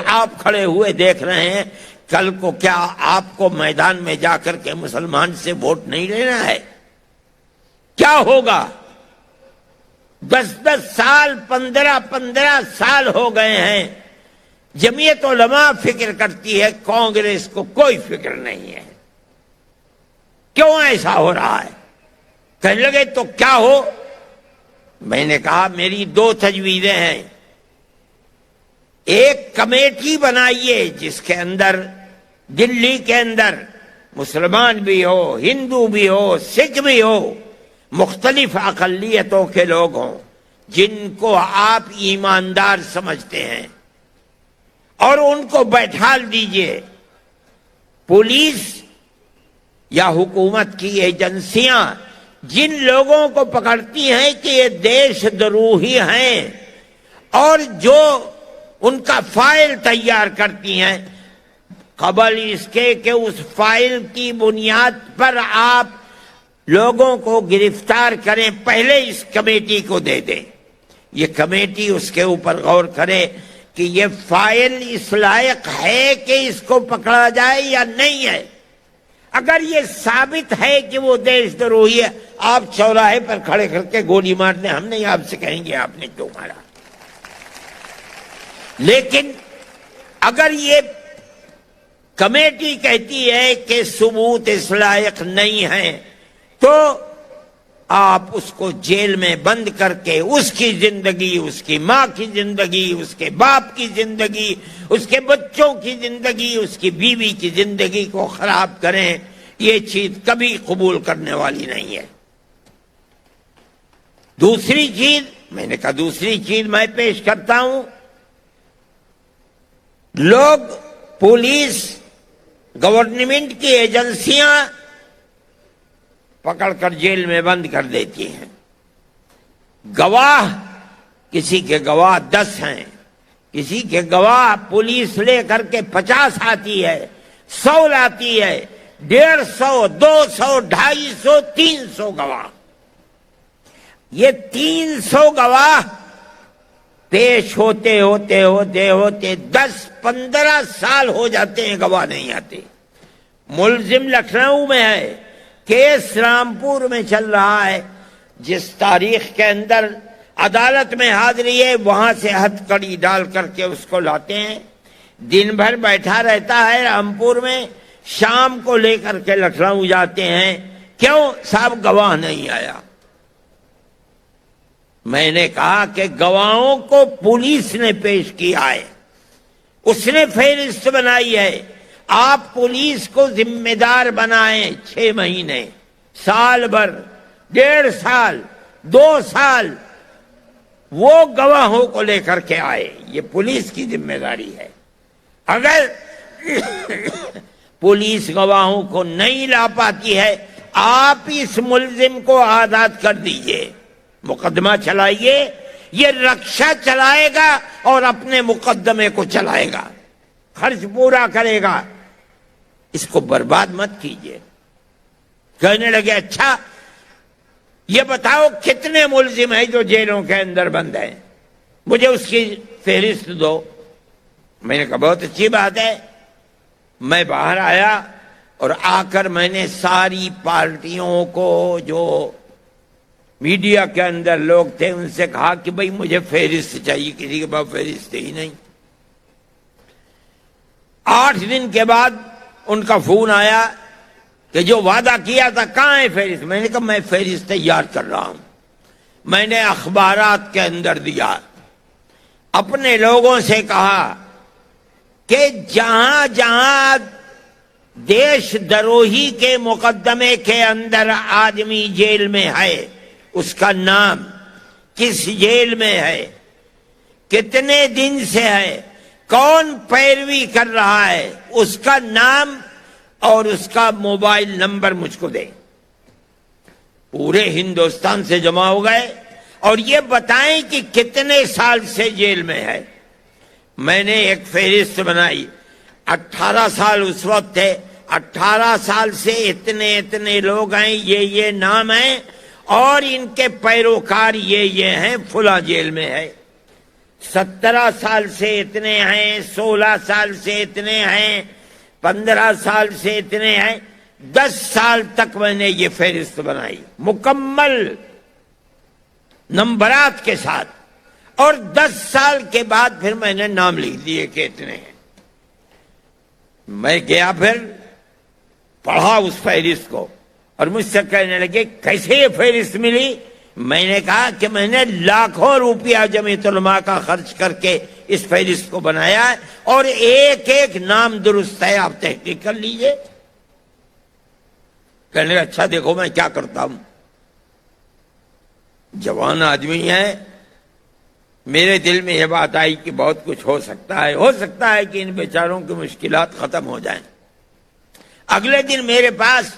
آپ کھڑے ہوئے دیکھ رہے ہیں، کل کو کیا آپ کو میدان میں جا کر کے مسلمان سے ووٹ نہیں لینا ہے؟ کیا ہوگا؟ 10 سال 15 سال ہو گئے ہیں، جمعیت علماء فکر کرتی ہے، کانگریس کو کوئی فکر نہیں ہے۔ کیوں ایسا ہو رہا ہے؟ کہنے لگے تو کیا ہو؟ میں نے کہا میری 2 تجویزیں ہیں۔ ایک کمیٹی بنائیے جس کے اندر دلی کے اندر مسلمان بھی ہو، ہندو بھی ہو، سکھ بھی ہو، مختلف اقلیتوں کے لوگ ہوں جن کو آپ ایماندار سمجھتے ہیں، اور ان کو بیٹھال دیجئے۔ پولیس یا حکومت کی ایجنسیاں جن لوگوں کو پکڑتی ہیں کہ یہ دیش دروہی ہیں اور جو ان کا فائل تیار کرتی ہیں، قبل اس کے کہ اس فائل کی بنیاد پر آپ لوگوں کو گرفتار کریں، پہلے اس کمیٹی کو دے دیں۔ یہ کمیٹی اس کے اوپر غور کرے کہ یہ فائل اس لائق ہے کہ اس کو پکڑا جائے یا نہیں ہے۔ اگر یہ ثابت ہے کہ وہ دیش دروہی ہے، آپ چوراہے پر کھڑے کر کے گولی مار دیں، ہم نہیں آپ سے کہیں گے آپ نے کیوں مارا۔ لیکن اگر یہ کمیٹی کہتی ہے کہ ثبوت اس لائق نہیں ہے، تو آپ اس کو جیل میں بند کر کے اس کی زندگی، اس کی ماں کی زندگی، اس کے باپ کی زندگی، اس کے بچوں کی زندگی، اس کی بیوی کی زندگی کو خراب کریں، یہ چیز کبھی قبول کرنے والی نہیں ہے۔ دوسری چیز، میں نے کہا دوسری چیز میں پیش کرتا ہوں، لوگ پولیس، گورنمنٹ کی ایجنسیاں پکڑ کر جیل میں بند کر دیتی ہیں۔ گواہ، کسی کے گواہ 10 ہیں، کسی کے گواہ پولیس لے کر کے 50 آتی ہے، 100 لاتی ہے، 150، 200، 250، 300 گواہ۔ یہ 300 گواہ پیش ہوتے 10-15 سال ہو جاتے ہیں، گواہ نہیں آتے۔ ملزم لکھنؤ میں ہے، کیس رامپور میں چل رہا ہے، جس تاریخ کے اندر عدالت میں حاضری ہے وہاں سے ہتھ کڑی ڈال کر کے اس کو لاتے ہیں، دن بھر بیٹھا رہتا ہے رامپور میں، شام کو لے کر کے لکھنؤ جاتے ہیں۔ کیوں؟ صاحب گواہ نہیں آیا۔ میں نے کہا کہ گواہوں کو پولیس نے پیش کیا ہے، اس نے فہرست بنائی ہے، آپ پولیس کو ذمہ دار بنائیں، 6 مہینے، سال بھر، 1.5 سال، 2 سال وہ گواہوں کو لے کر کے آئے، یہ پولیس کی ذمہ داری ہے۔ اگر پولیس گواہوں کو نہیں لا پاتی ہے، آپ اس ملزم کو آزاد کر دیجئے، مقدمہ چلائیے، یہ رکشہ چلائے گا اور اپنے مقدمے کو چلائے گا، خرچ پورا کرے گا، اس کو برباد مت کیجیے۔ کہنے لگے اچھا یہ بتاؤ کتنے ملزم ہیں جو جیلوں کے اندر بند ہیں، مجھے اس کی فہرست دو۔ میں نے کہا بہت اچھی بات ہے۔ میں باہر آیا اور آ کر میں نے ساری پارٹیوں کو، جو میڈیا کے اندر لوگ تھے، ان سے کہا کہ بھئی مجھے فہرست چاہیے، کسی کے پاس فہرست ہی نہیں۔ 8 دن کے بعد ان کا فون آیا کہ جو وعدہ کیا تھا کہاں ہے فہرست؟ میں نے کہا میں فہرست تیار کر رہا ہوں۔ میں نے اخبارات کے اندر دیا، اپنے لوگوں سے کہا کہ جہاں جہاں دیش دروہی کے مقدمے کے اندر آدمی جیل میں ہے، اس کا نام، کس جیل میں ہے، کتنے دن سے ہے، کون پیروی کر رہا ہے، اس کا نام اور اس کا موبائل نمبر مجھ کو دے۔ پورے ہندوستان سے جمع ہو گئے اور یہ بتائیں کہ کتنے سال سے جیل میں ہے۔ میں نے ایک فہرست بنائی، 18 سال اس وقت تھے، 18 سال سے اتنے لوگ ہیں، یہ نام ہیں، اور ان کے پیروکار یہ ہیں، فلاں جیل میں ہے۔ 17 سال سے اتنے ہیں، 16 سال سے اتنے ہیں، 15 سال سے اتنے ہیں، 10 سال تک میں نے یہ فہرست بنائی مکمل نمبرات کے ساتھ، اور 10 سال کے بعد پھر میں نے نام لکھ دیے کہ اتنے ہیں۔ میں گیا پھر پڑھا اس فہرست کو، اور مجھ سے کہنے لگے کیسے یہ فہرست ملی؟ میں نے کہا کہ میں نے لاکھوں روپیہ جمعیت علماء کا خرچ کر کے اس فہرست کو بنایا ہے، اور ایک ایک نام درست ہے، آپ تحقیق کر لیجئے۔ کہنے لگا اچھا دیکھو میں کیا کرتا ہوں۔ جوان آدمی ہے، میرے دل میں یہ بات آئی کہ بہت کچھ ہو سکتا ہے کہ ان بیچاروں کی مشکلات ختم ہو جائیں۔ اگلے دن میرے پاس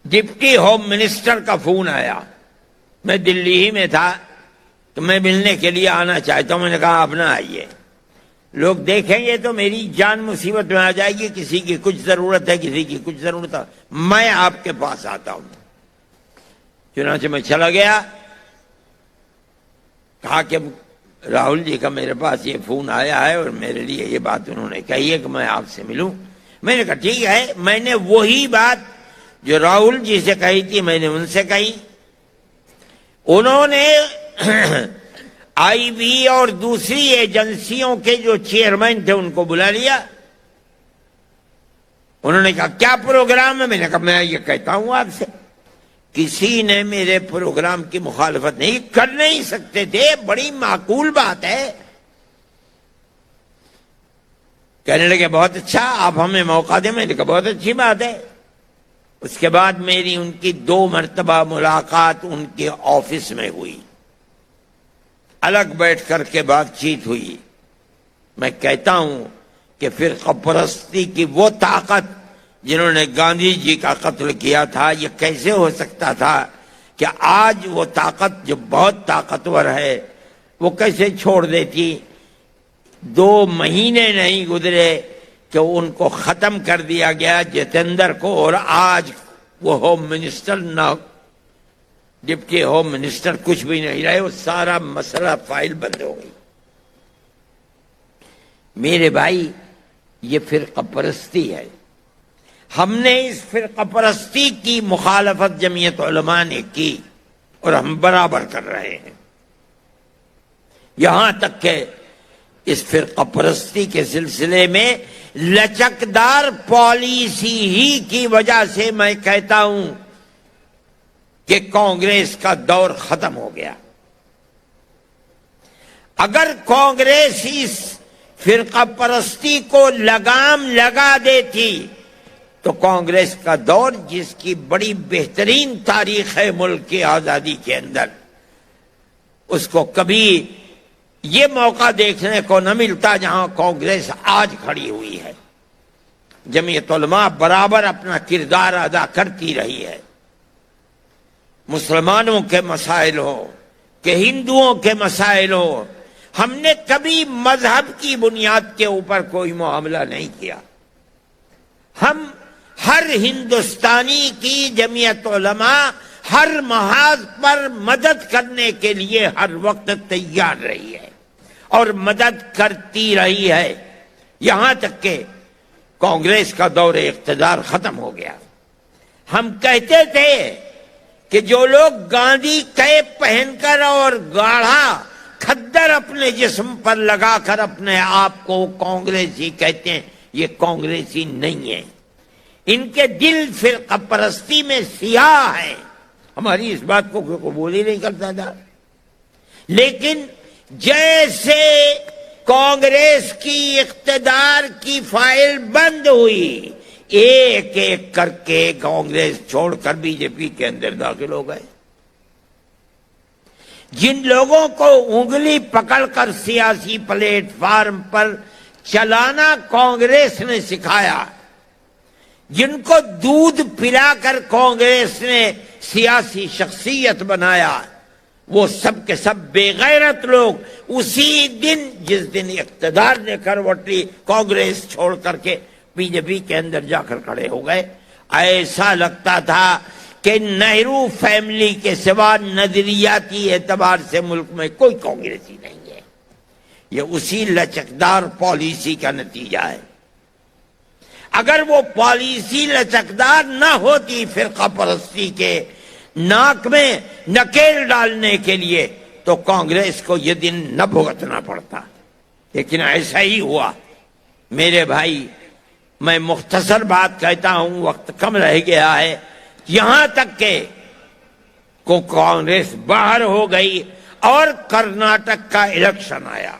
ڈپٹی ہوم منسٹر کا فون آیا، میں دلی ہی میں تھا تو میں ملنے کے لیے آنا چاہتا ہوں۔ میں نے کہا آپ نہ آئیے، لوگ دیکھیں گے تو میری جان مصیبت میں آ جائے گی، کسی کی کچھ ضرورت ہے، کسی کی کچھ ضرورت ہے، میں آپ کے پاس آتا ہوں۔ چنانچہ میں چلا گیا، کہا کہ راہل جی کا میرے پاس یہ فون آیا ہے اور میرے لیے یہ بات انہوں نے کہی ہے کہ میں آپ سے ملوں۔ میں نے کہا ٹھیک ہے، میں نے وہی بات جو راہل جی سے کہی تھی میں نے ان سے کہی۔ انہوں نے آئی بی اور دوسری ایجنسیوں کے جو چیئرمین تھے ان کو بلا لیا۔ انہوں نے کہا کیا پروگرام ہے؟ میں نے کہا میں یہ کہتا ہوں آپ سے، کسی نے میرے پروگرام کی مخالفت نہیں کر نہیں سکتے تھے، بڑی معقول بات ہے۔ کہنے لگے بہت اچھا، آپ ہمیں موقع دیں۔ میں نے کہا بہت اچھی بات ہے۔ اس کے بعد میری ان کی 2 مرتبہ ملاقات ان کے آفس میں ہوئی، الگ بیٹھ کر کے بات چیت ہوئی۔ میں کہتا ہوں کہ فرقہ پرستی کی وہ طاقت جنہوں نے گاندھی جی کا قتل کیا تھا، یہ کیسے ہو سکتا تھا کہ آج وہ طاقت جو بہت طاقتور ہے وہ کیسے چھوڑ دیتی؟ 2 مہینے نہیں گزرے کہ ان کو ختم کر دیا گیا، جتیندر کو، اور آج وہ ہوم منسٹر نہ ڈپٹی ہوم منسٹر کچھ بھی نہیں رہے، وہ سارا مسئلہ فائل بند ہو گئی۔ میرے بھائی یہ فرقہ پرستی ہے۔ ہم نے اس فرقہ پرستی کی مخالفت جمعیت علماء نے کی اور ہم برابر کر رہے ہیں، یہاں تک کہ اس فرقہ پرستی کے سلسلے میں لچکدار پالیسی ہی کی وجہ سے میں کہتا ہوں کہ کانگریس کا دور ختم ہو گیا۔ اگر کانگریس اس فرقہ پرستی کو لگام لگا دیتی تو کانگریس کا دور، جس کی بڑی بہترین تاریخ ہے ملک کی آزادی کے اندر، اس کو کبھی یہ موقع دیکھنے کو نہ ملتا جہاں کانگریس آج کھڑی ہوئی ہے۔ جمعیت علماء برابر اپنا کردار ادا کرتی رہی ہے، مسلمانوں کے مسائل ہو کہ ہندوؤں کے مسائل ہو، ہم نے کبھی مذہب کی بنیاد کے اوپر کوئی معاملہ نہیں کیا۔ ہم ہر ہندوستانی کی جمعیت علماء ہر محاذ پر مدد کرنے کے لیے ہر وقت تیار رہی ہے اور مدد کرتی رہی ہے، یہاں تک کہ کانگریس کا دور اقتدار ختم ہو گیا۔ ہم کہتے تھے کہ جو لوگ گاندھی کیپ پہن کر اور گاڑھا کھدر اپنے جسم پر لگا کر اپنے آپ کو کانگریسی کہتے ہیں، یہ کانگریسی نہیں ہے، ان کے دل فرقہ پرستی میں سیاہ ہے۔ ہماری اس بات کو کوئی قبول ہی نہیں کرتا تھا، لیکن جیسے کانگریس کی اقتدار کی فائل بند ہوئی، ایک ایک کر کے کانگریس چھوڑ کر بی جے پی کے اندر داخل ہو گئے۔ جن لوگوں کو انگلی پکڑ کر سیاسی پلیٹ فارم پر چلانا کانگریس نے سکھایا، جن کو دودھ پلا کر کانگریس نے سیاسی شخصیت بنایا، وہ سب کے سب بے غیرت لوگ اسی دن، جس دن اقتدار نے کروٹ لی، کانگریس چھوڑ کر کے بی جے پی کے اندر جا کر کھڑے ہو گئے۔ ایسا لگتا تھا کہ نہرو فیملی کے سوا نظریاتی اعتبار سے ملک میں کوئی کانگریسی نہیں ہے۔ یہ اسی لچکدار پالیسی کا نتیجہ ہے۔ اگر وہ پالیسی لچکدار نہ ہوتی فرقہ پرستی کے ناک میں نکیل ڈالنے کے لیے، تو کانگریس کو یہ دن نہ بھگتنا پڑتا، لیکن ایسا ہی ہوا۔ میرے بھائی، میں مختصر بات کہتا ہوں، وقت کم رہ گیا ہے، یہاں تک کہ کانگریس باہر ہو گئی اور کرناٹک کا الیکشن آیا۔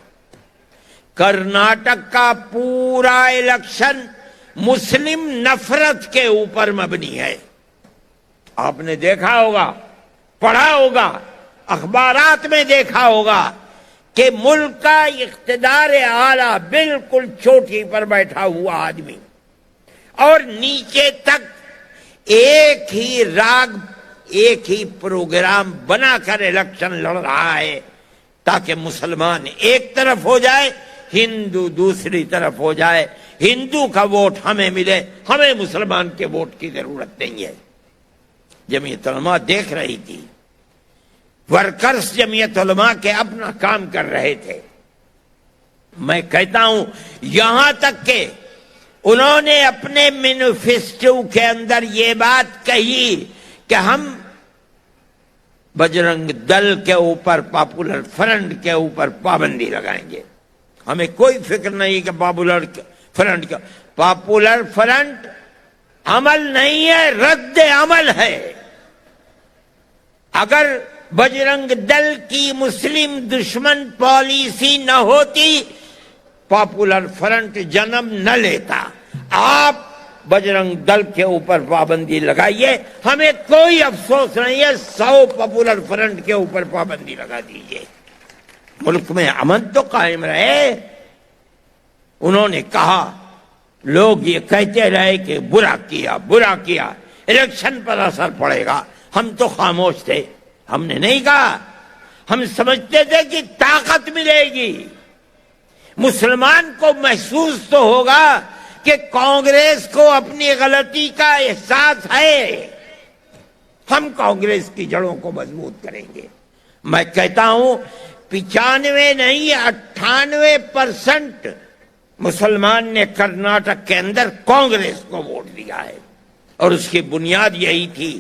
کرناٹک کا پورا الیکشن مسلم نفرت کے اوپر مبنی ہے۔ آپ نے دیکھا ہوگا، پڑھا ہوگا، اخبارات میں دیکھا ہوگا کہ ملک کا اقتدار اعلیٰ بالکل چوٹی پر بیٹھا ہوا آدمی اور نیچے تک ایک ہی راگ، ایک ہی پروگرام بنا کر الیکشن لڑ رہا ہے تاکہ مسلمان ایک طرف ہو جائے، ہندو دوسری طرف ہو جائے، ہندو کا ووٹ ہمیں ملے، ہمیں مسلمان کے ووٹ کی ضرورت نہیں ہے۔ جمعیت علماء دیکھ رہی تھی، ورکرز جمعیت علماء کے اپنا کام کر رہے تھے۔ میں کہتا ہوں یہاں تک کہ انہوں نے اپنے مینیفیسٹو کے اندر یہ بات کہی کہ ہم بجرنگ دل کے اوپر، پاپولر فرنٹ کے اوپر پابندی لگائیں گے۔ ہمیں کوئی فکر نہیں کہ پاپولر فرنٹ کا، پاپولر فرنٹ عمل نہیں ہے، رد عمل ہے۔ اگر بجرنگ دل کی مسلم دشمن پالیسی نہ ہوتی، پاپولر فرنٹ جنم نہ لیتا۔ آپ بجرنگ دل کے اوپر پابندی لگائیے، ہمیں کوئی افسوس نہیں ہے، 100 پاپولر فرنٹ کے اوپر پابندی لگا دیجیے، ملک میں امن تو قائم رہے۔ انہوں نے کہا، لوگ یہ کہتے رہے کہ برا کیا، الیکشن پر اثر پڑے گا، ہم تو خاموش تھے، ہم نے نہیں کہا۔ ہم سمجھتے تھے کہ طاقت ملے گی، مسلمان کو محسوس تو ہوگا کہ کانگریس کو اپنی غلطی کا احساس ہے، ہم کانگریس کی جڑوں کو مضبوط کریں گے۔ میں کہتا ہوں 95 نہیں 98% مسلمان نے کرناٹک کے اندر کانگریس کو ووٹ دیا ہے، اور اس کی بنیاد یہی تھی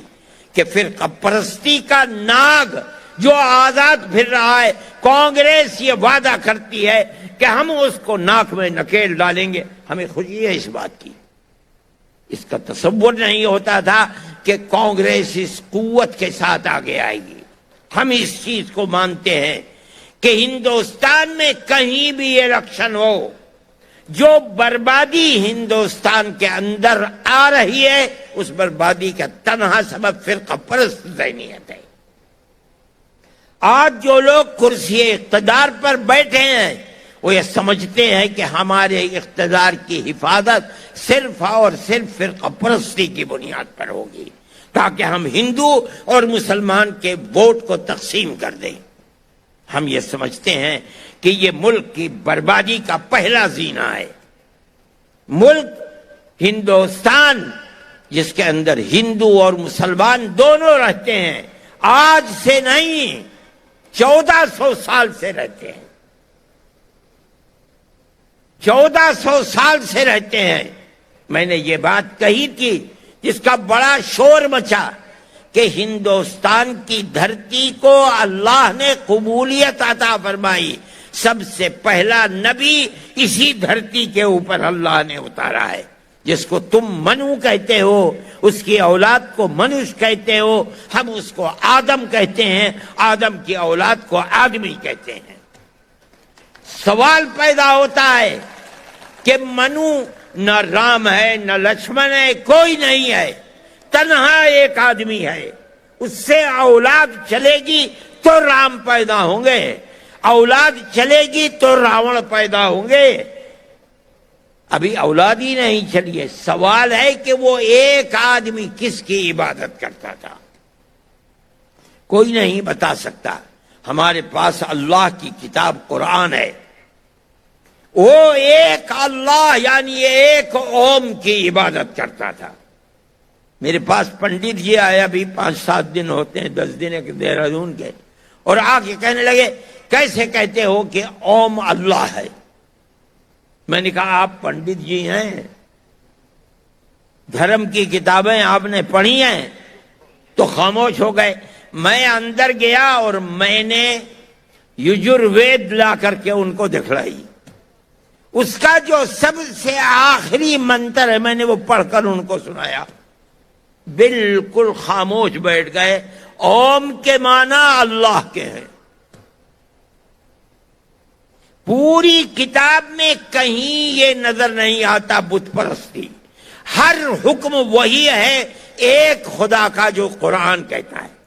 کہ فرقہ پرستی کا ناگ جو آزاد پھر رہا ہے، کانگریس یہ وعدہ کرتی ہے کہ ہم اس کو ناک میں نکیل ڈالیں گے۔ ہمیں خوشی ہے اس بات کی، اس کا تصور نہیں ہوتا تھا کہ کانگریس اس قوت کے ساتھ آگے آئے گی۔ ہم اس چیز کو مانتے ہیں کہ ہندوستان میں کہیں بھی الیکشن ہو، جو بربادی ہندوستان کے اندر آ رہی ہے، اس بربادی کا تنہا سبب فرقہ پرست ذہنیت ہے۔ آج جو لوگ کرسی اقتدار پر بیٹھے ہیں، وہ یہ سمجھتے ہیں کہ ہمارے اقتدار کی حفاظت صرف اور صرف فرقہ پرستی کی بنیاد پر ہوگی، تاکہ ہم ہندو اور مسلمان کے ووٹ کو تقسیم کر دیں۔ ہم یہ سمجھتے ہیں کہ یہ ملک کی بربادی کا پہلا زینہ ہے۔ ملک ہندوستان جس کے اندر ہندو اور مسلمان دونوں رہتے ہیں، آج سے نہیں 1400 سال سے رہتے ہیں، 1400 سال سے رہتے ہیں۔ میں نے یہ بات کہی تھی جس کا بڑا شور مچا کہ ہندوستان کی دھرتی کو اللہ نے قبولیت عطا فرمائی، سب سے پہلا نبی اسی دھرتی کے اوپر اللہ نے اتارا ہے، جس کو تم منو کہتے ہو، اس کی اولاد کو منوش کہتے ہو، ہم اس کو آدم کہتے ہیں، آدم کی اولاد کو آدمی کہتے ہیں۔ سوال پیدا ہوتا ہے کہ منو نہ رام ہے نہ لکشمن ہے، کوئی نہیں ہے، تنہا ایک آدمی ہے، اس سے اولاد چلے گی تو رام پیدا ہوں گے، اولاد چلے گی تو راون پیدا ہوں گے۔ ابھی اولاد ہی نہیں چلی ہے، سوال ہے کہ وہ ایک آدمی کس کی عبادت کرتا تھا، کوئی نہیں بتا سکتا۔ ہمارے پاس اللہ کی کتاب قرآن ہے، وہ ایک اللہ یعنی ایک اوم کی عبادت کرتا تھا۔ میرے پاس پنڈت جی آئے، ابھی 5-7 دن ہوتے ہیں، 10 دن دہرادون کے، اور آ کے کہنے لگے کیسے کہتے ہو کہ اوم اللہ ہے؟ میں نے کہا آپ پنڈت جی ہیں، دھرم کی کتابیں آپ نے پڑھی ہیں، تو خاموش ہو گئے۔ میں اندر گیا اور میں نے یجروید لا کر کے ان کو دکھلائی، اس کا جو سب سے آخری منتر ہے میں نے وہ پڑھ کر ان کو سنایا، بالکل خاموش بیٹھ گئے۔ اوم کے معنی اللہ کے ہیں۔ پوری کتاب میں کہیں یہ نظر نہیں آتا بت پرستی، ہر حکم وہی ہے ایک خدا کا جو قرآن کہتا ہے۔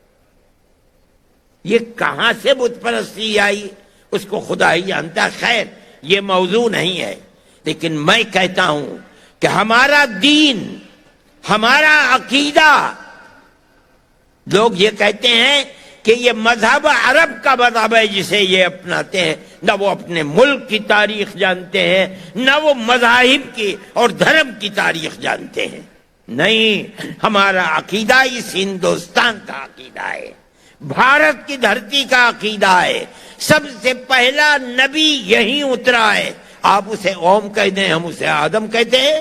یہ کہاں سے بت پرستی آئی اس کو خدا ہی جانتا ہے۔ خیر یہ موضوع نہیں ہے، لیکن میں کہتا ہوں کہ ہمارا دین، ہمارا عقیدہ، لوگ یہ کہتے ہیں کہ یہ مذہب عرب کا مذہب ہے جسے یہ اپناتے ہیں، نہ وہ اپنے ملک کی تاریخ جانتے ہیں، نہ وہ مذاہب کی اور دھرم کی تاریخ جانتے ہیں۔ نہیں، ہمارا عقیدہ اس ہندوستان کا عقیدہ ہے، بھارت کی دھرتی کا عقیدہ ہے۔ سب سے پہلا نبی یہیں اترا ہے، آپ اسے اوم کہہ دیں، ہم اسے آدم کہتے ہیں،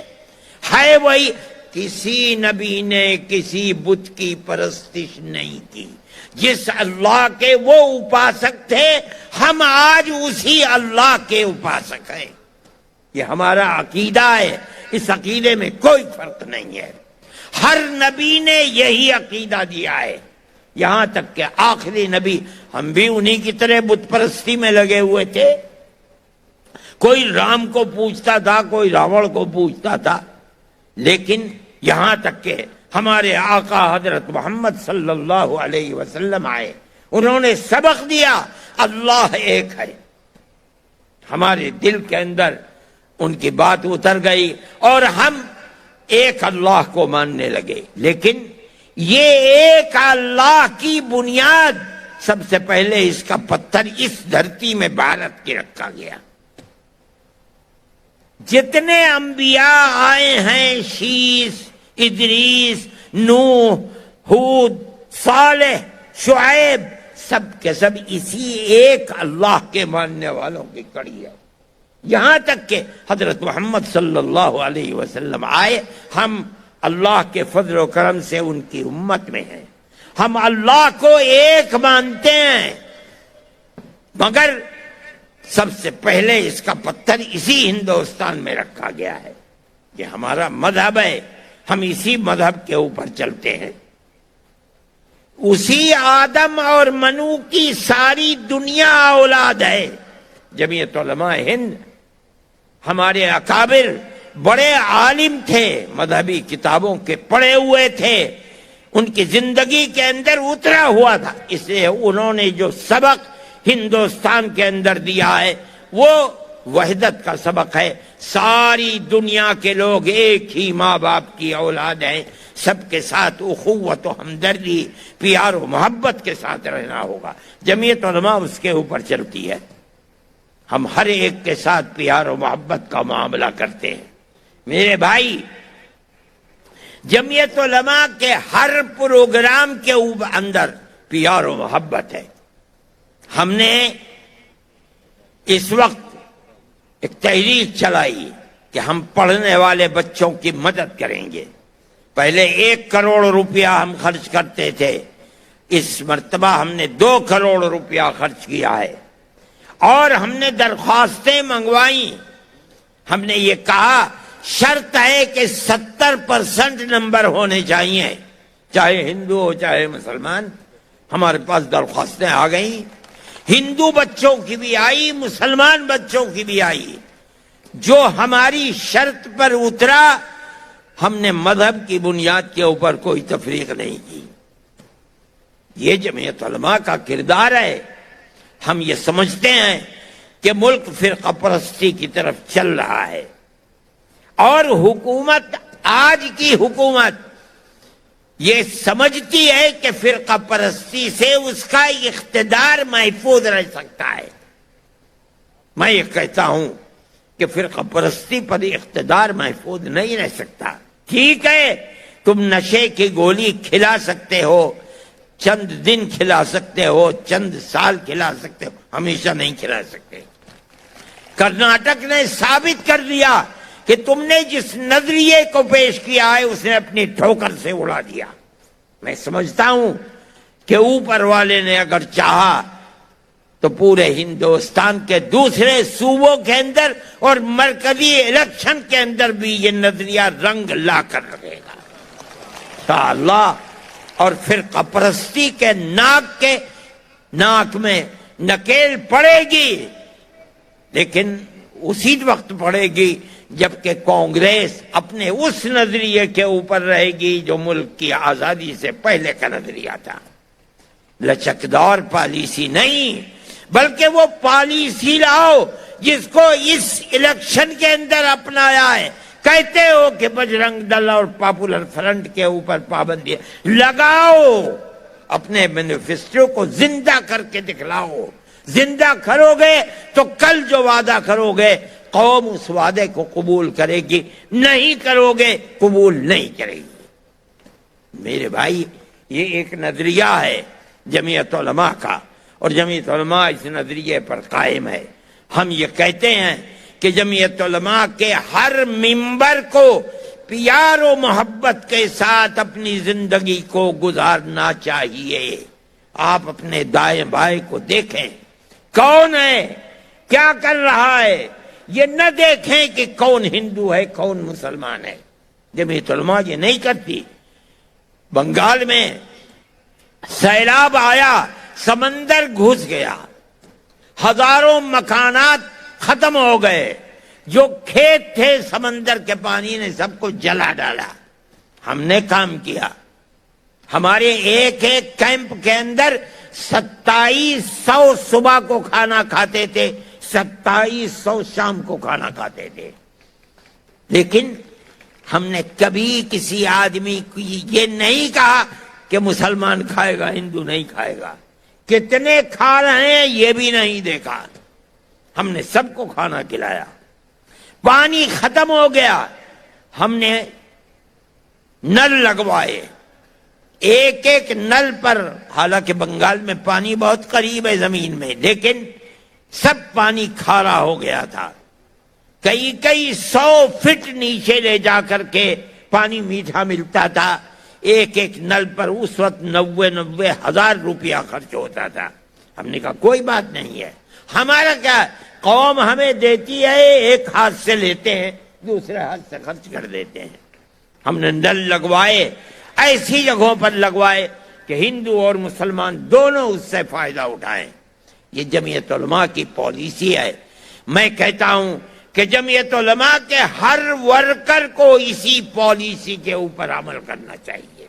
ہے وہی۔ کسی نبی نے کسی بت کی پرستش نہیں کی، جس اللہ کے وہ اپاسک تھے ہم آج اسی اللہ کے اپاسک ہیں۔ یہ ہمارا عقیدہ ہے، اس عقیدے میں کوئی فرق نہیں ہے۔ ہر نبی نے یہی عقیدہ دیا ہے، یہاں تک کہ آخری نبی، ہم بھی انہی کی طرح بت پرستی میں لگے ہوئے تھے۔ کوئی رام کو پوجتا تھا، کوئی راون کو پوجتا تھا، لیکن یہاں تک کہ ہمارے آقا حضرت محمد صلی اللہ علیہ وسلم آئے، انہوں نے سبق دیا اللہ ایک ہے۔ ہمارے دل کے اندر ان کی بات اتر گئی اور ہم ایک اللہ کو ماننے لگے۔ لیکن یہ ایک اللہ کی بنیاد سب سے پہلے اس کا پتھر اس دھرتی میں بھارت کی رکھا گیا۔ جتنے انبیاء آئے ہیں، شیس، ادریس، نوح، ہود، صالح، شعیب، سب کے سب اسی ایک اللہ کے ماننے والوں کی کڑی ہے۔ یہاں تک کہ حضرت محمد صلی اللہ علیہ وسلم آئے، ہم اللہ کے فضل و کرم سے ان کی امت میں ہیں، ہم اللہ کو ایک مانتے ہیں، مگر سب سے پہلے اس کا پتھر اسی ہندوستان میں رکھا گیا ہے۔ یہ ہمارا مذہب ہے، ہم اسی مذہب کے اوپر چلتے ہیں۔ اسی آدم اور منو کی ساری دنیا اولاد ہے۔ جمعیت علماء ہند، ہمارے اکابر بڑے عالم تھے، مذہبی کتابوں کے پڑھے ہوئے تھے، ان کی زندگی کے اندر اترا ہوا تھا، اس لیے انہوں نے جو سبق ہندوستان کے اندر دیا ہے وہ وحدت کا سبق ہے۔ ساری دنیا کے لوگ ایک ہی ماں باپ کی اولاد ہیں، سب کے ساتھ اخوت و ہمدردی، پیار و محبت کے ساتھ رہنا ہوگا۔ جمعیت علماء اس کے اوپر چلتی ہے، ہم ہر ایک کے ساتھ پیار و محبت کا معاملہ کرتے ہیں۔ میرے بھائی، جمعیت علماء کے ہر پروگرام کے اندر پیار و محبت ہے۔ ہم نے اس وقت ایک تحریک چلائی کہ ہم پڑھنے والے بچوں کی مدد کریں گے۔ پہلے 1 کروڑ روپیہ ہم خرچ کرتے تھے، اس مرتبہ ہم نے 2 کروڑ روپیہ خرچ کیا ہے، اور ہم نے درخواستیں منگوائیں۔ ہم نے یہ کہا شرط ہے کہ 70% نمبر ہونے چاہیے، چاہے ہندو ہو چاہے مسلمان۔ ہمارے پاس درخواستیں آ گئیں، ہندو بچوں کی بھی آئی، مسلمان بچوں کی بھی آئی۔ جو ہماری شرط پر اترا، ہم نے مذہب کی بنیاد کے اوپر کوئی تفریق نہیں کی۔ یہ جمعیت علماء کا کردار ہے۔ ہم یہ سمجھتے ہیں کہ ملک فرقہ پرستی کی طرف چل رہا ہے، اور حکومت، آج کی حکومت یہ سمجھتی ہے کہ فرقہ پرستی سے اس کا اقتدار محفوظ رہ سکتا ہے۔ میں یہ کہتا ہوں کہ فرقہ پرستی پر اقتدار محفوظ نہیں رہ سکتا۔ ٹھیک ہے، تم نشے کی گولی کھلا سکتے ہو، چند دن کھلا سکتے ہو، چند سال کھلا سکتے ہو، ہمیشہ نہیں کھلا سکتے۔ کرناٹک نے ثابت کر دیا کہ تم نے جس نظریے کو پیش کیا ہے اس نے اپنی ٹھوکر سے اڑا دیا۔ میں سمجھتا ہوں کہ اوپر والے نے اگر چاہا تو پورے ہندوستان کے دوسرے صوبوں کے اندر اور مرکزی الیکشن کے اندر بھی یہ نظریہ رنگ لا کر رہے گا انشاءاللہ، اور فرقہ پرستی کے ناک میں نکیل پڑے گی، لیکن اسی وقت پڑے گی جبکہ کانگریس اپنے اس نظریے کے اوپر رہے گی جو ملک کی آزادی سے پہلے کا نظریہ تھا۔ لچکدار پالیسی نہیں، بلکہ وہ پالیسی لاؤ جس کو اس الیکشن کے اندر اپنایا ہے۔ کہتے ہو کہ بجرنگ دل اور پاپولر فرنٹ کے اوپر پابندی لگاؤ، اپنے مینیفیسٹو کو زندہ کر کے دکھلاؤ۔ زندہ کرو گے تو کل جو وعدہ کرو گے قوم اس وعدے کو قبول کرے گی، نہیں کرو گے قبول نہیں کرے گی۔ میرے بھائی، یہ ایک نظریہ ہے جمعیت علماء کا، اور جمعیت علماء اس نظریے پر قائم ہے۔ ہم یہ کہتے ہیں کہ جمعیت علماء کے ہر ممبر کو پیار و محبت کے ساتھ اپنی زندگی کو گزارنا چاہیے۔ آپ اپنے دائیں بائیں کو دیکھیں، کون ہے، کیا کر رہا ہے، یہ نہ دیکھیں کہ کون ہندو ہے کون مسلمان ہے۔ جمعیت علماء یہ نہیں کرتی۔ بنگال میں سیلاب آیا، سمندر گھس گیا، ہزاروں مکانات ختم ہو گئے، جو کھیت تھے سمندر کے پانی نے سب کو جلا ڈالا۔ ہم نے کام کیا، ہمارے ایک ایک کیمپ کے اندر 2700 صبح کو کھانا کھاتے تھے، 2700 شام کو کھانا کھاتے تھے۔ لیکن ہم نے کبھی کسی آدمی کو یہ نہیں کہا کہ مسلمان کھائے گا ہندو نہیں کھائے گا، کتنے کھا رہے ہیں یہ بھی نہیں دیکھا۔ ہم نے سب کو کھانا کھلایا۔ پانی ختم ہو گیا، ہم نے نل لگوائے، ایک ایک نل پر، حالانکہ بنگال میں پانی بہت قریب ہے زمین میں، لیکن سب پانی کھارا ہو گیا تھا۔ کئی 100 فٹ نیچے لے جا کر کے پانی میٹھا ملتا تھا۔ ایک ایک نل پر اس وقت 90 ہزار روپیہ خرچ ہوتا تھا۔ ہم نے کہا کوئی بات نہیں ہے، ہمارا کیا، قوم ہمیں دیتی ہے، ایک ہاتھ سے لیتے ہیں دوسرے ہاتھ سے خرچ کر دیتے ہیں۔ ہم نے نل لگوائے، ایسی جگہوں پر لگوائے کہ ہندو اور مسلمان دونوں اس سے فائدہ اٹھائیں۔ یہ جمعیت علماء کی پالیسی ہے۔ میں کہتا ہوں کہ جمعیت علماء کے ہر ورکر کو اسی پالیسی کے اوپر عمل کرنا چاہیے،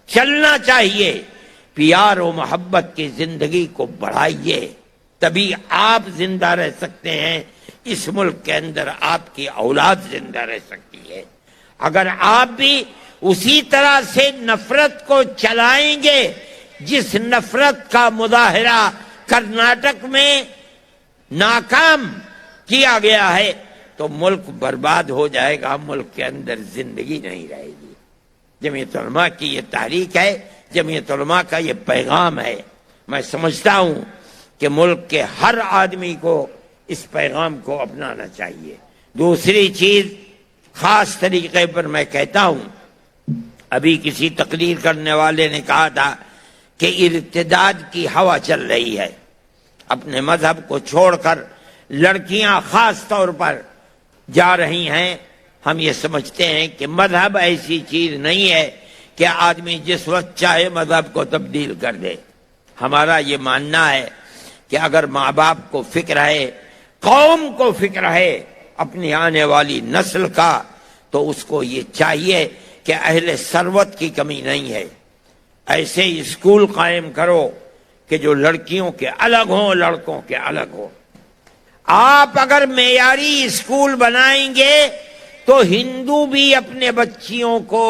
چلنا چاہیے۔ پیار و محبت کی زندگی کو بڑھائیے، تبھی آپ زندہ رہ سکتے ہیں، اس ملک کے اندر آپ کی اولاد زندہ رہ سکتی ہے۔ اگر آپ بھی اسی طرح سے نفرت کو چلائیں گے جس نفرت کا مظاہرہ کرناٹک میں ناکام کیا گیا ہے، تو ملک برباد ہو جائے گا، ملک کے اندر زندگی نہیں رہے گی۔ جمعیت علماء کی یہ تحریک ہے، جمعیت علماء کا یہ پیغام ہے۔ میں سمجھتا ہوں کہ ملک کے ہر آدمی کو اس پیغام کو اپنانا چاہیے۔ دوسری چیز خاص طریقے پر میں کہتا ہوں، ابھی کسی تقریر کرنے والے نے کہا تھا کہ ارتداد کی ہوا چل رہی ہے، اپنے مذہب کو چھوڑ کر لڑکیاں خاص طور پر جا رہی ہیں۔ ہم یہ سمجھتے ہیں کہ مذہب ایسی چیز نہیں ہے کہ آدمی جس وقت چاہے مذہب کو تبدیل کر دے۔ ہمارا یہ ماننا ہے کہ اگر ماں باپ کو فکر ہے، قوم کو فکر ہے اپنی آنے والی نسل کا، تو اس کو یہ چاہیے کہ اہل ثروت کی کمی نہیں ہے، ایسے اسکول قائم کرو کہ جو لڑکیوں کے الگ ہوں، لڑکوں کے الگ ہوں۔ آپ اگر معیاری اسکول بنائیں گے تو ہندو بھی اپنے بچیوں کو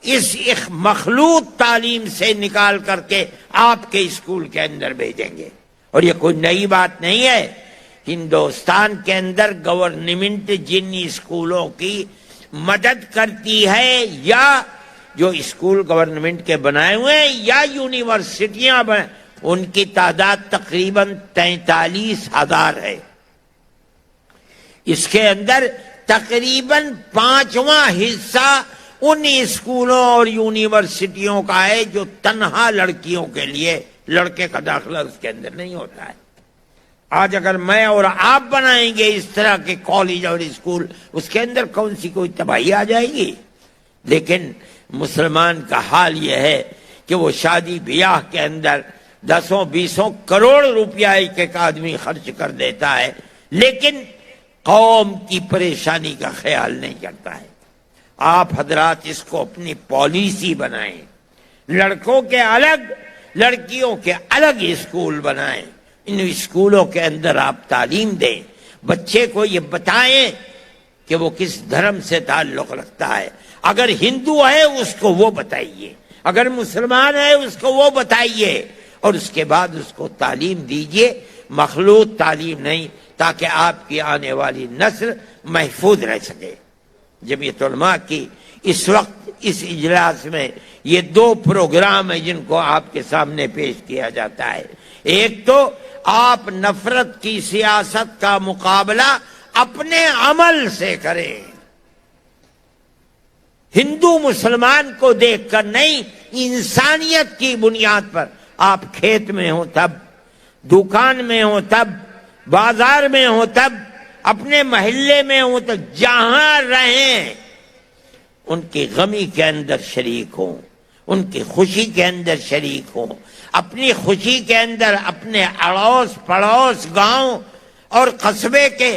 اس مخلوط تعلیم سے نکال کر کے آپ کے اسکول کے اندر بھیجیں گے۔ اور یہ کوئی نئی بات نہیں ہے، ہندوستان کے اندر گورنمنٹ جن اسکولوں کی مدد کرتی ہے یا جو اسکول گورنمنٹ کے بنائے ہوئے ہیں یا یونیورسٹیاں ان کی تعداد تقریباً 43,000 ہے۔ اس کے اندر تقریباً 5واں حصہ ان اسکولوں اور یونیورسٹیوں کا ہے جو تنہا لڑکیوں کے لیے، لڑکے کا داخلہ اس کے اندر نہیں ہوتا ہے۔ آج اگر میں اور آپ بنائیں گے اس طرح کے کالج اور اسکول، اس کے اندر کون سی کوئی تباہی آ جائے گی؟ لیکن مسلمان کا حال یہ ہے کہ وہ شادی بیاہ کے اندر 10-20 کروڑ روپیہ ایک آدمی خرچ کر دیتا ہے، لیکن قوم کی پریشانی کا خیال نہیں کرتا ہے۔ آپ حضرات اس کو اپنی پالیسی بنائیں، لڑکوں کے الگ لڑکیوں کے الگ اسکول بنائیں، ان اسکولوں کے اندر آپ تعلیم دیں، بچے کو یہ بتائیں کہ وہ کس دھرم سے تعلق رکھتا ہے۔ اگر ہندو ہے اس کو وہ بتائیے، اگر مسلمان ہے اس کو وہ بتائیے، اور اس کے بعد اس کو تعلیم دیجیے، مخلوط تعلیم نہیں، تاکہ آپ کی آنے والی نسل محفوظ رہ سکے۔ جمعیت علماء کی اس وقت اس اجلاس میں یہ 2 پروگرام ہیں جن کو آپ کے سامنے پیش کیا جاتا ہے۔ ایک تو آپ نفرت کی سیاست کا مقابلہ اپنے عمل سے کریں، ہندو مسلمان کو دیکھ کر نہیں، انسانیت کی بنیاد پر۔ آپ کھیت میں ہوں تب، دکان میں ہوں تب، بازار میں ہوں تب، اپنے محلے میں ہوں تو جہاں رہیں ان کی غمی کے اندر شریک ہوں، ان کی خوشی کے اندر شریک ہوں، اپنی خوشی کے اندر اپنے اڑوس پڑوس گاؤں اور قصبے کے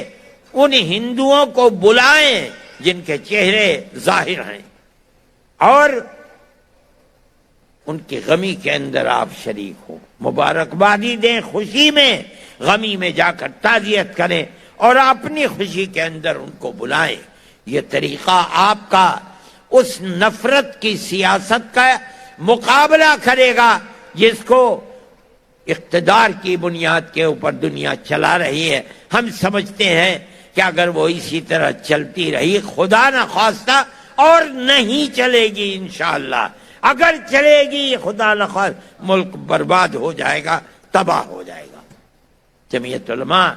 ان ہندوؤں کو بلائیں جن کے چہرے ظاہر ہیں، اور ان کی غمی کے اندر آپ شریک ہوں، مبارکبادی دیں خوشی میں، غمی میں جا کر تعزیت کریں، اور اپنی خوشی کے اندر ان کو بلائیں۔ یہ طریقہ آپ کا اس نفرت کی سیاست کا مقابلہ کرے گا جس کو اقتدار کی بنیاد کے اوپر دنیا چلا رہی ہے۔ ہم سمجھتے ہیں کہ اگر وہ اسی طرح چلتی رہی، خدا نہ خواستہ اور نہیں چلے گی انشاءاللہ، اگر چلے گی خدا نہ خواستہ ملک برباد ہو جائے گا، تباہ ہو جائے گا۔ جمعیت علماء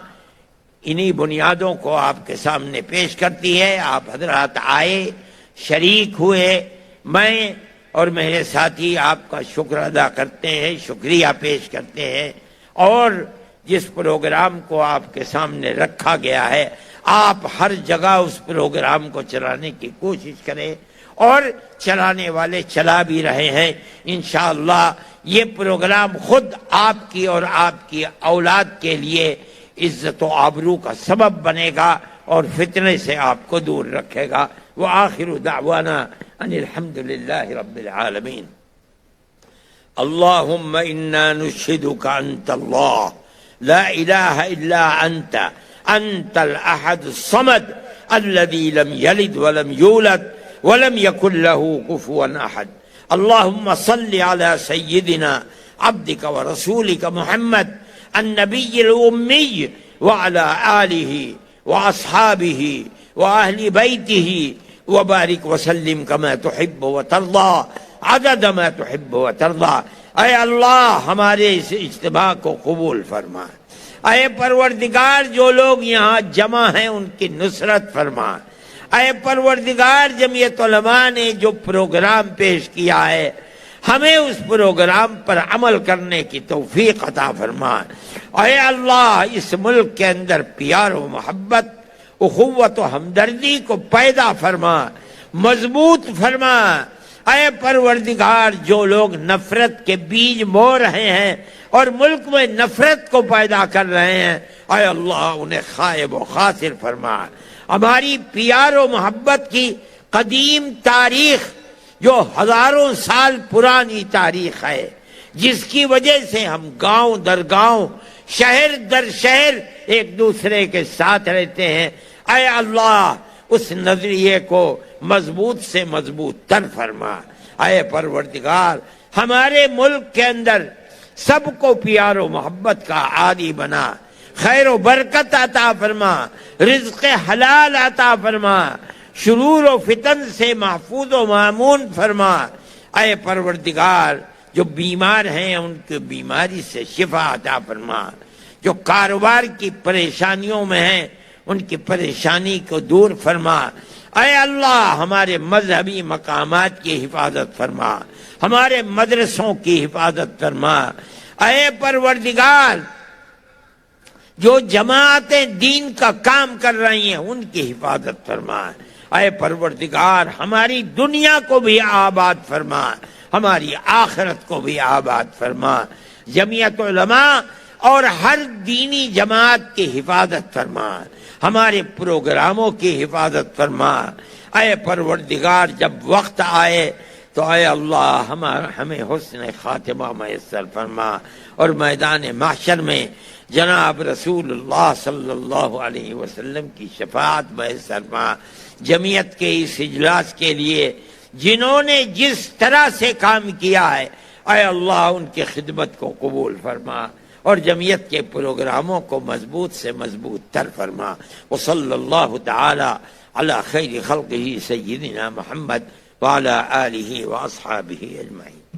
انہی بنیادوں کو آپ کے سامنے پیش کرتی ہے۔ آپ حضرات آئے، شریک ہوئے، میں اور میرے ساتھی آپ کا شکر ادا کرتے ہیں، شکریہ پیش کرتے ہیں، اور جس پروگرام کو آپ کے سامنے رکھا گیا ہے آپ ہر جگہ اس پروگرام کو چلانے کی کوشش کریں، اور چلانے والے چلا بھی رہے ہیں۔ انشاءاللہ یہ پروگرام خود آپ کی اور آپ کی اولاد کے لیے عزت و آبرو کا سبب بنے گا اور فتنے سے آپ کو دور رکھے گا۔ وآخر دعوانا ان الحمد للہ رب العالمین۔ اللہم انا نشہدک انت اللہ لا الہ الا انت، انت الاحد الصمد الذي لم يلد ولم يولد ولم يكن له كفوا احد۔ اللهم صل على سيدنا عبدك ورسولك محمد النبي الأمي وعلى آله وأصحابه وأهل بيته وبارك وسلم كما تحب وترضى عدد ما تحب وترضى۔ اے اللہ ہمارے اس اجتماع کو قبول فرما، اے پروردگار جو لوگ یہاں جمع ہیں ان کی نصرت فرما، اے پروردگار جمعیت علماء نے جو پروگرام پیش کیا ہے ہمیں اس پروگرام پر عمل کرنے کی توفیق عطا فرما۔ اے اللہ اس ملک کے اندر پیار و محبت، اخوت و ہمدردی کو پیدا فرما، مضبوط فرما۔ اے پروردگار جو لوگ نفرت کے بیج بو رہے ہیں اور ملک میں نفرت کو پیدا کر رہے ہیں، اے اللہ انہیں خائب و خاسر فرما۔ ہماری پیار و محبت کی قدیم تاریخ جو ہزاروں سال پرانی تاریخ ہے، جس کی وجہ سے ہم گاؤں در گاؤں، شہر در شہر ایک دوسرے کے ساتھ رہتے ہیں، اے اللہ اس نظریے کو مضبوط سے مضبوط تر فرما۔ اے پروردگار ہمارے ملک کے اندر سب کو پیار و محبت کا عادی بنا، خیر و برکت عطا فرما، رزق حلال عطا فرما، شرور و فتن سے محفوظ و مامون فرما۔ اے پروردگار جو بیمار ہیں ان کی بیماری سے شفا عطا فرما، جو کاروبار کی پریشانیوں میں ہیں ان کی پریشانی کو دور فرما۔ اے اللہ ہمارے مذہبی مقامات کی حفاظت فرما، ہمارے مدرسوں کی حفاظت فرما۔ اے پروردگار جو جماعتیں دین کا کام کر رہی ہیں ان کی حفاظت فرما۔ اے پروردگار ہماری دنیا کو بھی آباد فرما، ہماری آخرت کو بھی آباد فرما۔ جمعیت علماء اور ہر دینی جماعت کی حفاظت فرما، ہمارے پروگراموں کی حفاظت فرما۔ اے پروردگار جب وقت آئے تو اے اللہ ہمیں حسن خاتمہ میسر فرما، اور میدان محشر میں جناب رسول اللہ صلی اللہ علیہ وسلم کی شفاعت میسر فرما۔ جمعیت کے اس اجلاس کے لیے جنہوں نے جس طرح سے کام کیا ہے اے اللہ ان کی خدمت کو قبول فرما، اور جمعیت کے پروگراموں کو مضبوط سے مضبوط تر فرما۔ وصلی اللہ تعالی علی خیر خلقہ سیدنا محمد وعلی آلہ واصحابہ اجمعین۔